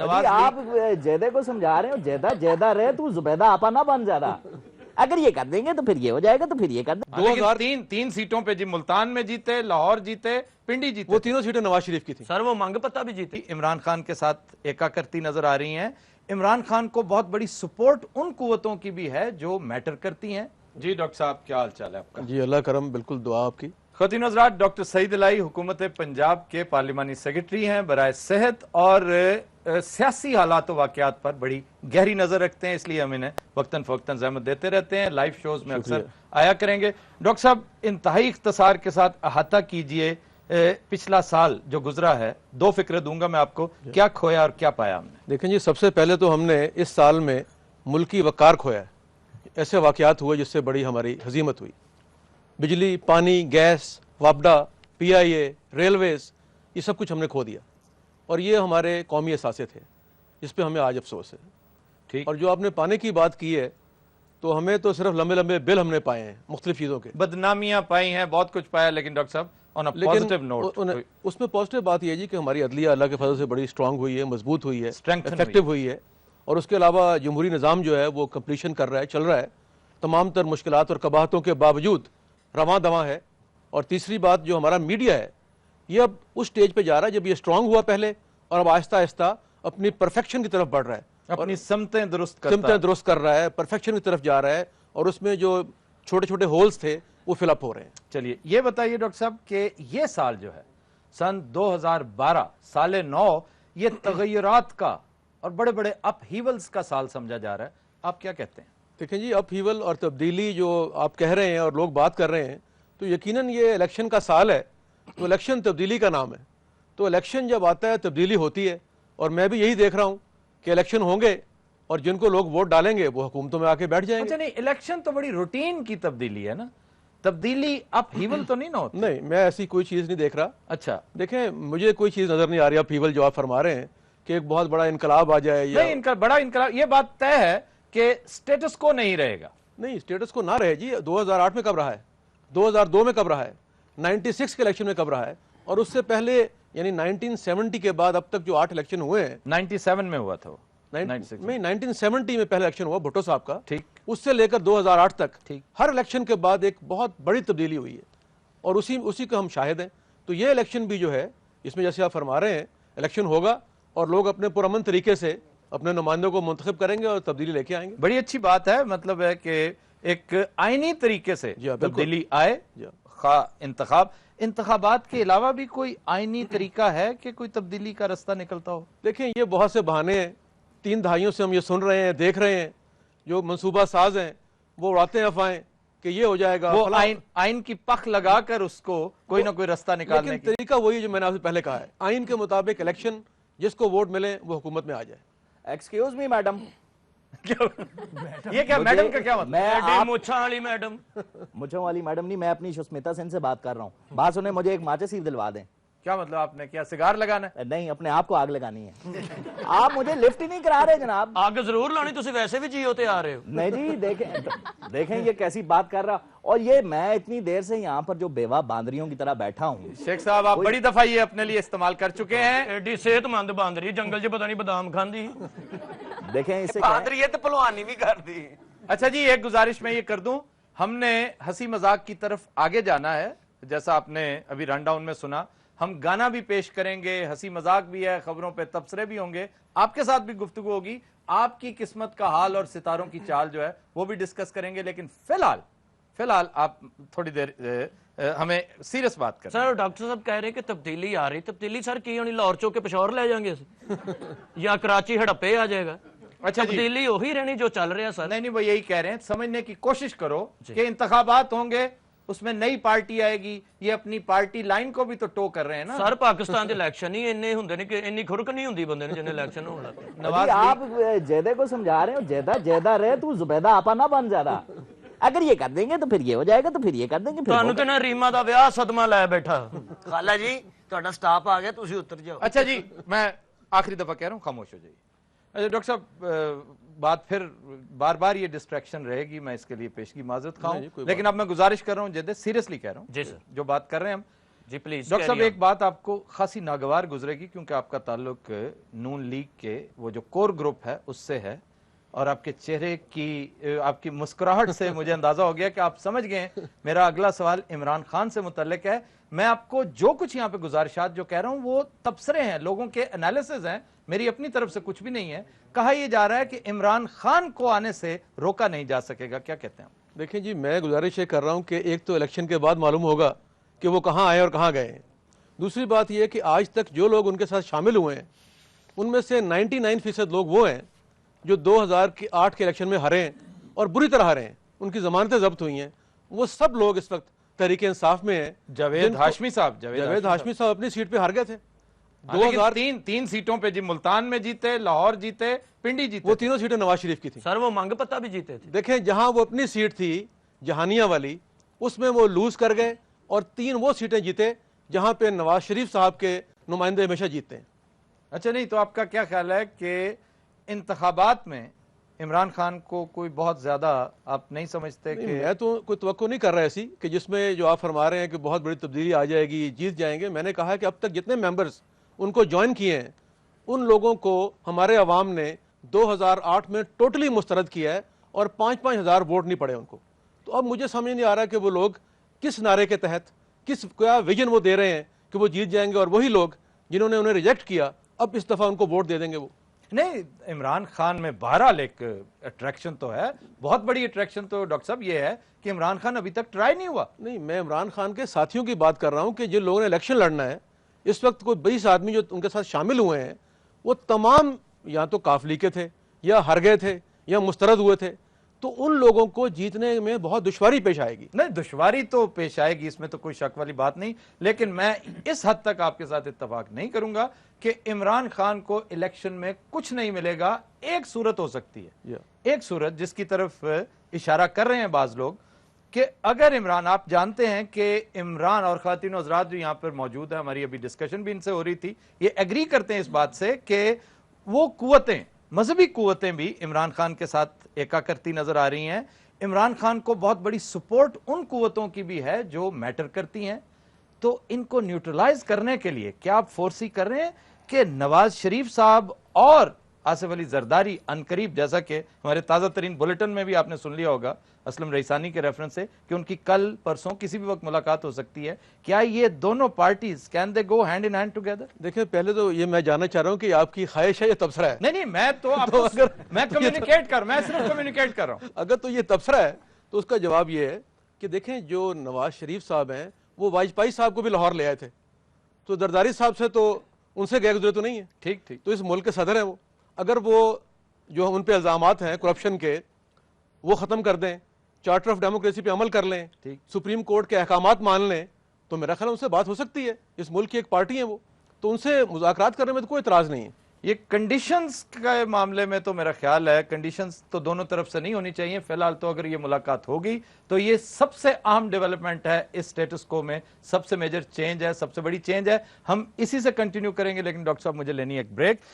آپ جیدہ کو سمجھا رہے ہو جیدہ رہے تو زبیدہ آپا نہ بن زیادہ. اگر یہ کر دیں گے تو پھر یہ ہو جائے گا, تو پھر یہ کر دیں. لیکن تین سیٹوں پہ جی ملتان میں جیتے, لاہور جیتے, پنڈی جیتے. وہ تینوں سیٹیں نواز شریف کی تھیں. سر وہ مانگ پتہ بھی جیتی. عمران خان کے ساتھ ایکا کرتی نظر آ رہی ہیں. عمران خان کو بہت بڑی سپورٹ ان قوتوں کی بھی ہے جو میٹر کرتی ہیں. جی ڈاکٹر صاحب کیا حال چال ہے آپ کا؟ جی اللہ کرم, بالکل دعا آپ کی. خواتین حضرات, ڈاکٹر سعید الہی حکومت پنجاب کے پارلیمانی سیکرٹری ہیں برائے صحت اور سیاسی حالات و واقعات پر بڑی گہری نظر رکھتے ہیں, اس لیے ہم انہیں وقتاً فوقتاً زحمت دیتے رہتے ہیں. لائیو شوز میں اکثر آیا کریں گے. ڈاکٹر صاحب انتہائی اختصار کے ساتھ احاطہ کیجئے پچھلا سال جو گزرا ہے. 2 فکرے دوں گا میں آپ کو, کیا کھویا اور کیا پایا ہم نے؟ دیکھیں جی, سب سے پہلے تو ہم نے اس سال میں ملکی وقار کھویا ہے. ایسے واقعات ہوئے جس سے بڑی ہماری ہزیمت ہوئی. بجلی, پانی, گیس, وابڈا, پی آئی اے, ریلویز, یہ سب کچھ ہم نے کھو دیا, اور یہ ہمارے قومی اثاثے تھے جس پہ ہمیں آج افسوس ہے. ٹھیک. اور جو آپ نے پانے کی بات کی ہے, تو ہمیں تو صرف لمبے لمبے بل ہم نے پائے ہیں مختلف چیزوں کے. بدنامیاں پائی ہیں, بہت کچھ پایا, لیکن ڈاکٹر صاحب لیکن اس میں پازیٹیو بات یہ ہے جی کہ ہماری عدلیہ اللہ کے فضل سے بڑی اسٹرانگ ہوئی ہے, مضبوط ہوئی ہے, افیکٹو ہوئی ہے, اور اس کے علاوہ جمہوری نظام جو ہے وہ کمپلیشن کر رہا ہے, چل رہا ہے, تمام تر مشکلات اور قباحتوں کے باوجود رواں دواں ہے. اور تیسری بات, جو ہمارا میڈیا ہے یہ اب اس سٹیج پہ جا رہا ہے جب یہ اسٹرانگ ہوا پہلے, اور اب آہستہ آہستہ اپنی پرفیکشن کی طرف بڑھ رہا ہے, اپنی سمتیں درست کر رہا ہے, پرفیکشن کی طرف جا رہا ہے, اور اس میں جو چھوٹے چھوٹے ہولز تھے وہ فل اپ ہو رہے ہیں. چلیے یہ بتائیے ڈاکٹر صاحب کہ یہ سال جو ہے سن 2012 سال نو, یہ تغیرات کا اور بڑے بڑے اپ ہیولز کا سال سمجھا جا رہا ہے, آپ کیا کہتے ہیں؟ دیکھیں جی, اپ ہیول اور تبدیلی جو آپ کہہ رہے ہیں اور لوگ بات کر رہے ہیں, تو یقیناً یہ الیکشن کا سال ہے, تو الیکشن تبدیلی کا نام ہے. تو الیکشن جب آتا ہے تبدیلی ہوتی ہے, اور میں بھی یہی دیکھ رہا ہوں کہ الیکشن ہوں گے اور جن کو لوگ ووٹ ڈالیں گے وہ حکومتوں میں آ کے بیٹھ جائیں گے. اچھا نہیں, الیکشن تو بڑی روٹین کی تبدیلی ہے نا, تبدیلی اپ ہیول تو نہیں نا ہوتی؟ نہیں, میں ایسی کوئی چیز نہیں دیکھ رہا. اچھا دیکھیں, مجھے کوئی چیز نظر نہیں آ رہی اپ ہیول جو آپ فرما رہے ہیں کہ ایک بہت بڑا انقلاب آ جائے. نہیں, بڑا انقلاب, یہ بات طے ہے کہ سٹیٹس کو نہیں رہے گا. نہیں, سٹیٹس کو نہ رہے جی. 2008 میں کب رہا ہے, 2002 میں کب رہا ہے, 96 کے الیکشن میں کب رہا ہے, اور اس سے پہلے یعنی 1970 کے بعد اب تک جو 8 الیکشن ہوئے ہیں. 97 میں ہوا تھا وہ, 1970 میں پہلا الیکشن ہوا بھٹو صاحب کا. ٹھیک. اس سے لے کر 2008 تک ٹھیک, ہر الیکشن کے بعد ایک بہت بڑی تبدیلی ہوئی ہے, اور اسی کا ہم شاہد ہیں. تو یہ الیکشن بھی جو ہے, اس میں جیسے آپ فرما رہے ہیں الیکشن ہوگا اور لوگ اپنے پرامن طریقے سے اپنے نمائندوں کو منتخب کریں گے اور تبدیلی لے کے آئیں گے. بڑی اچھی بات ہے, مطلب ہے کہ ایک آئینی طریقے سے تبدیلی آئے. انتخابات کے علاوہ بھی کوئی آئینی طریقہ ہے کہ کوئی تبدیلی کا رستہ نکلتا ہو؟ دیکھیں, یہ بہت سے بہانے ہیں, 3 دہائیوں سے ہم یہ سن رہے ہیں, دیکھ رہے ہیں. جو منصوبہ ساز ہیں وہ اڑاتے ہیں افواہیں کہ یہ ہو جائے گا, وہ آئین کی پخ لگا کر اس کو کوئی نہ کوئی رستہ نکالنے کی. طریقہ وہی جو میں نے آپ سے پہلے کہا ہے, آئین کے مطابق الیکشن, جس کو ووٹ ملے وہ حکومت میں آ جائے. ایکسکیوز می میڈم, یہ کیا میڈم کا کیا مطلب؟ میں مچھاں والی میڈم, مجھوں والی میڈم نہیں, میں اپنی شسمتا سین سے بات کر رہا ہوں. بات سنیں, مجھے ایک ماچس ہی دلوا دیں. کیا مطلب, آپ نے کیا سگار لگانا ہے؟ نہیں, اپنے آپ کو آگ لگانی ہے. آپ مجھے لفٹ ہی نہیں کرا رہے جناب. آگ ضرور لانی, تسی ویسے بھی جی ہوتے آ رہے ہو. نہیں جی, دیکھیں یہ کیسی بات کر رہا. اور یہ میں اتنی دیر سے یہاں پر جو بیوہ باندریوں کی طرح بیٹھا ہوں. شیخ صاحب, آپ بڑی دفعہ یہ اپنے لیے استعمال کر چکے ہیں. ایڈی صحت مند باندری, جنگل جو پتہ نہیں بادام کھاندی. دیکھیں اس سے باندری ہے تو پہلوانی بھی کر دی. اچھا جی, ایک گزارش میں یہ کر دوں, ہم نے ہنسی مذاق کی طرف آگے جانا ہے. جیسا آپ نے ابھی رن ڈاؤن میں سنا, ہم گانا بھی پیش کریں گے, ہنسی مذاق بھی ہے, خبروں پہ تبصرے بھی ہوں گے, آپ کے ساتھ بھی گفتگو ہوگی, آپ کی قسمت کا حال اور ستاروں کی چال جو ہے وہ بھی ڈسکس کریں گے. لیکن فی الحال آپ تھوڑی دیر ہمیں سیریس بات کریں. سر ڈاکٹر صاحب کہہ رہے ہیں کہ تبدیلی آ رہی, تبدیلی سر کی ہونی, لاہور چوک کے پشاور لے جائیں گے یا کراچی ہڑپے آ جائے گا؟ اچھا جی, تبدیلی وہی رہنی جو چل رہے ہیں سر. نہیں, وہ یہی کہہ رہے ہیں, سمجھنے کی کوشش کرو کہ انتخابات ہوں گے, اس میں نئی پارٹی آئے گی, یہ اپنی پارٹی لائن کو بھی تو ٹو کر رہے ہیں نا. سر پاکستان دے الیکشن ہی اننے ہوندے نے کہ انی کھرک نہیں ہوندی بندے نے جن الیکشن ہون لگے. آپ جیدہ کو سمجھا رہے ہو, جیدہ رہے تو زبیدہ آپا نہ بن زیادہ. اگر یہ کر دیں گے تو پھر یہ ہو جائے گا, تو پھر یہ کر دیں گے. تانوں تے نا ریما دا ویاہ صدمہ لے بیٹھا. خالہ جی تہاڈا سٹاپ آ گیا, تسی اتر جاؤ. اچھا جی, میں آخری دفعہ کہہ رہا ہوں, خاموش ہو جائیے. ڈاکٹر صاحب, بات پھر بار بار یہ ڈسٹریکشن رہے گی, میں اس کے لیے پیشگی معذرت خواہوں, لیکن اب میں گزارش کر رہا ہوں, جدے سیریسلی کہہ رہا ہوں, جی سر, جو بات کر رہے ہیں ہم, جی پلیز ڈاکٹر صاحب ایک بات آپ کو خاصی ناگوار گزرے گی کیونکہ آپ کا تعلق نون لیگ کے وہ جو کور گروپ ہے اس سے ہے، اور آپ کے چہرے کی آپ کی مسکراہٹ سے مجھے اندازہ ہو گیا کہ آپ سمجھ گئے ہیں میرا اگلا سوال عمران خان سے متعلق ہے۔ میں آپ کو جو کچھ یہاں پہ گزارشات جو کہہ رہا ہوں وہ تبصرے ہیں، لوگوں کے انالیسز ہیں، میری اپنی طرف سے کچھ بھی نہیں ہے۔ کہا یہ جا رہا ہے کہ عمران خان کو آنے سے روکا نہیں جا سکے گا، کیا کہتے ہیں؟ دیکھیں جی، میں گزارش یہ کر رہا ہوں کہ ایک تو الیکشن کے بعد معلوم ہوگا کہ وہ کہاں آئے اور کہاں گئے ہیں۔ دوسری بات یہ ہے کہ آج تک جو لوگ ان کے ساتھ شامل ہوئے ہیں ان میں سے 99% لوگ وہ ہیں جو 2008 کے الیکشن میں ہارے ہیں اور بری طرح ہارے ہیں، ان کی ضمانتیں ضبط ہوئی ہیں۔ وہ سب لوگ اس وقت تحریک انصاف میں ہیں۔ جاوید ہاشمی صاحب اپنی سیٹ پہ ہار گئے تھے۔ تین سیٹوں پہ جی، ملتان میں جیتے، لاہور جیتے، پنڈی جیتے، وہ تینوں سیٹیں نواز شریف کی تھیں۔ سر وہ منگ پتہ بھی جیتے تھے۔ دیکھیں جہاں وہ اپنی سیٹ تھی جہانیہ والی اس میں وہ لوز کر گئے، اور 3 وہ سیٹیں جیتے جہاں پہ نواز شریف صاحب کے نمائندے ہمیشہ جیتے ہیں۔ اچھا نہیں تو آپ کا کیا خیال ہے کہ انتخابات میں عمران خان کو کوئی بہت زیادہ آپ نہیں سمجھتے کہ میں تو کوئی توقع نہیں کر رہا ایسی کہ جس میں جو آپ فرما رہے ہیں کہ بہت بڑی تبدیلی آ جائے گی، جیت جائیں گے؟ میں نے کہا کہ اب تک جتنے ممبرز ان کو جوائن کیے ہیں ان لوگوں کو ہمارے عوام نے 2008 میں ٹوٹلی مسترد کیا ہے، اور 5-5 ہزار ووٹ نہیں پڑے ان کو۔ تو اب مجھے سمجھ نہیں آ رہا کہ وہ لوگ کس نعرے کے تحت، کیا ویژن وہ دے رہے ہیں کہ وہ جیت جائیں گے، اور وہی لوگ جنہوں نے انہیں ریجیکٹ کیا اب اس دفعہ ان کو ووٹ دے دیں گے وہ۔ نہیں، عمران خان میں بہرحال ایک اٹریکشن تو ہے، بہت بڑی اٹریکشن تو ڈاکٹر صاحب یہ ہے کہ عمران خان ابھی تک ٹرائی نہیں ہوا۔ نہیں، میں عمران خان کے ساتھیوں کی بات کر رہا ہوں کہ جن لوگوں نے الیکشن لڑنا ہے اس وقت، کوئی 20 آدمی جو ان کے ساتھ شامل ہوئے ہیں وہ تمام یا تو کافلی کے تھے یا ہر گئے تھے یا مسترد ہوئے تھے، تو ان لوگوں کو جیتنے میں بہت دشواری پیش آئے گی۔ نہیں، دشواری تو پیش آئے گی، اس میں تو کوئی شک والی بات نہیں، لیکن میں اس حد تک آپ کے ساتھ اتفاق نہیں کروں گا کہ عمران خان کو الیکشن میں کچھ نہیں ملے گا۔ ایک صورت ہو سکتی ہے، ایک صورت جس کی طرف اشارہ کر رہے ہیں بعض لوگ، کہ اگر عمران، آپ جانتے ہیں کہ عمران اور خواتین و حضرات جو یہاں پر موجود ہیں، ہماری ابھی ڈسکشن بھی ان سے ہو رہی تھی، یہ ایگری کرتے ہیں اس بات سے کہ وہ قوتیں، مذہبی قوتیں بھی عمران خان کے ساتھ ایکا کرتی نظر آ رہی ہیں۔ عمران خان کو بہت بڑی سپورٹ ان قوتوں کی بھی ہے جو میٹر کرتی ہیں، تو ان کو نیوٹرلائز کرنے کے لیے کیا آپ فورسی کر رہے ہیں کہ نواز شریف صاحب اور آصف علی زرداری عنقریب، جیسا کہ ہمارے تازہ ترین بلیٹن میں بھی آپ نے سن لیا ہوگا اسلم رئیسانی کے ریفرنس سے کہ ان کی کل پرسوں کسی بھی وقت ملاقات ہو سکتی ہے، کیا یہ دونوں parties can they go hand in hand together? دیکھیں پہلے تو یہ میں جاننا چاہ رہا ہوں کہ آپ کی خواہش ہے یا تبصرہ ہے؟ نہیں، میں تو آپ میں صرف کمیونیکیٹ کر رہا ہوں۔ اگر تو یہ تبصرہ ہے تو اس کا جواب یہ ہے کہ دیکھیں جو نواز شریف صاحب ہیں وہ واجپئی صاحب کو بھی لاہور لے آئے تھے، تو زرداری صاحب سے تو ان سے گئے گزرے تو نہیں ہے۔ ٹھیک، تو اس ملک کے صدر ہیں وہ، اگر وہ جو ان پہ الزامات ہیں کرپشن کے وہ ختم کر دیں، چارٹر آف ڈیموکریسی پہ عمل کر لیں، سپریم کورٹ کے احکامات مان لیں، تو میرا خیال ان سے بات ہو سکتی ہے۔ اس ملک کی ایک پارٹی ہے وہ، تو ان سے مذاکرات کرنے میں تو کوئی اعتراض نہیں ہے۔ یہ کنڈیشنز کے معاملے میں تو میرا خیال ہے کنڈیشنز تو دونوں طرف سے نہیں ہونی چاہیے۔ فی الحال تو اگر یہ ملاقات ہوگی تو یہ سب سے اہم ڈیولپمنٹ ہے اس سٹیٹس کو میں، سب سے میجر چینج ہے، سب سے بڑی چینج ہے۔ ہم اسی سے کنٹینیو کریں گے، لیکن ڈاکٹر صاحب مجھے لینی ایک بریک۔